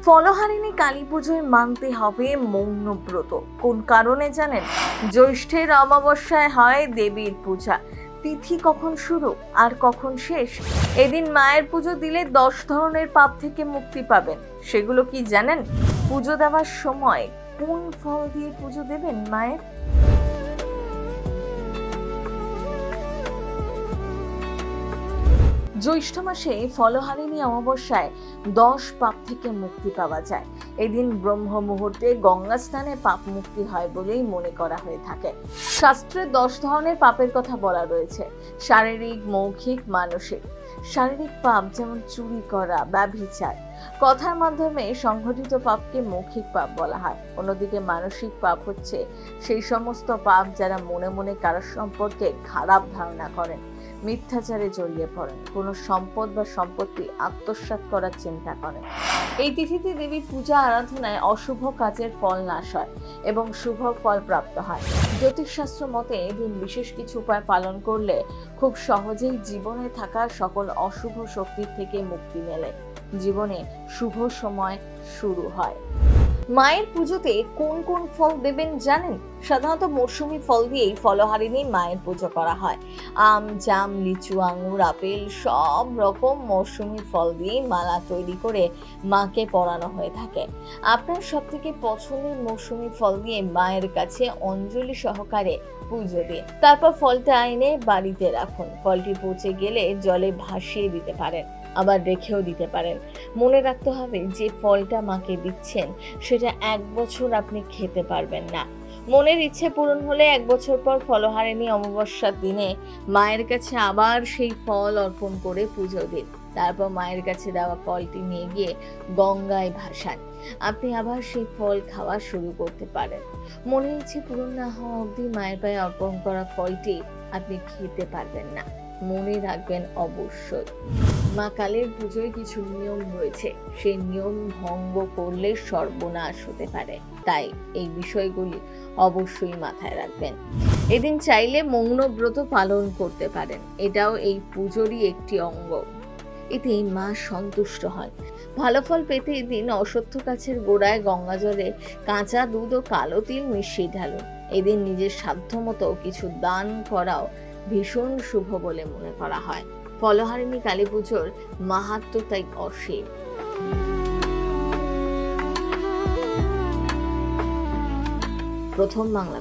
ফলহারিণী কালী পুজোয় মানতে হবে মৌনব্রত। কোন কারণে জানেন? জ্যৈষ্ঠের অমাবস্যায় হয় দেবীর পূজা। তিথি কখন শুরু আর কখন শেষ? এদিন মায়ের পুজো দিলে 10 ধরনের পাপ থেকে মুক্তি পাবেন। সেগুলো কি জানেন? পুজো দেওয়ার সময় কোন ফল দিয়ে পুজো দেবেন মায়ের? জ্যৈষ্ঠ মাসে ফলহারিণী অমাবস্যায় 10 পাপ থেকে মুক্তি পাওয়া যায়। এদিন ব্রহ্ম মুহূর্তে গঙ্গা স্নানে পাপ মুক্তি হয় বলেই মনে করা হয়ে থাকে। শাস্ত্রে 10 ধরনের পাপের কথা বলা রয়েছে: শারীরিক, মৌখিক, মানসিক। শারীরিক পাপ যেমন চুরি করা, ব্যভিচার, কথার মাধ্যমে সংঘটিত পাপকে মৌখিক পাপ বলা হয়। অন্যদিকে মানসিক পাপ হচ্ছে সেই সমস্ত পাপ যারা মনে মনে কারো সম্পর্কে খারাপ ধারণা করেন, মিথ্যাচারে জড়িয়ে পড়েন, কোনো সম্পদ বা সম্পত্তি আত্মসাৎ করার চিন্তা করেন। এই তিথিতে দেবীর পূজা আরাধনায় অশুভ কাজের ফল নাশ হয় এবং শুভ ফল প্রাপ্ত হয়। জ্যোতিষশাস্ত্র মতে এদিন বিশেষ কিছু উপায় পালন করলে খুব সহজেই জীবনে থাকা সকল অশুভ শক্তির থেকে মুক্তি মেলে, জীবনে শুভ সময় শুরু হয়। মায়ের পুজোতে কোন কোন ফল দেবেন জানেন? সাধারণত মৌসুমী ফল দিয়েই ফলহারিণী মায়ের পুজো করা হয়। আম, জাম, লিচু, আঙুর, আপেল সব রকম মৌসুমী ফল দিয়েই মালা তৈরি করে মাকে পরানো হয়ে থাকে। আপনার সব থেকে পছন্দের মৌসুমী ফল দিয়ে মায়ের কাছে অঞ্জলি সহকারে পুজো দিন। তারপর ফলটা এনে বাড়িতে রাখুন। ফলটি পচে গেলে জলে ভাসিয়ে দিতে পারেন, আবার রেখেও দিতে পারেন। মনে রাখতে হবে যে ফলটা মাকে দিচ্ছেন সেটা 1 বছর আপনি খেতে পারবেন না। মনের ইচ্ছে পূরণ হলে 1 বছর পর ফলহারিণী অমাবস্যার দিনে মায়ের কাছে আবার সেই ফল অর্পণ করে পুজো দিন। তারপর মায়ের কাছে দেওয়া ফলটি নিয়ে গিয়ে গঙ্গায় ভাসান। আপনি আবার সেই ফল খাওয়া শুরু করতে পারেন। মনের ইচ্ছে পূরণ না হওয়া অবধি মায়ের পায়ে অর্পণ করা ফলটি আপনি খেতে পারবেন না। মনে রাখবেন অবশ্যই, মা কালীর পুজোয় কিছু নিয়ম রয়েছে, সেই নিয়ম ভঙ্গ করলে সর্বনাশ হতে পারে। তাই এই বিষয়গুলি অবশ্যই মাথায় রাখবেন। এদিন চাইলে মৌনব্রত পালন করতে পারেন, এটাও এই পুজোরই একটি অঙ্গ। এতে মা সন্তুষ্ট হন। ভালো ফল পেতে এদিন অশ্বত্থ গাছের গোড়ায় গঙ্গা জলে কাঁচা দুধ ও কালো তিল মিশিয়ে ঢালুন। এদিন নিজের সাধ্যমতো কিছু দান করাও ভীষণ শুভ বলে মনে করা হয়। ফলহারিণী কালী পুজোর মাহাত্ম্য তাই অসীম। প্রথম বাংলা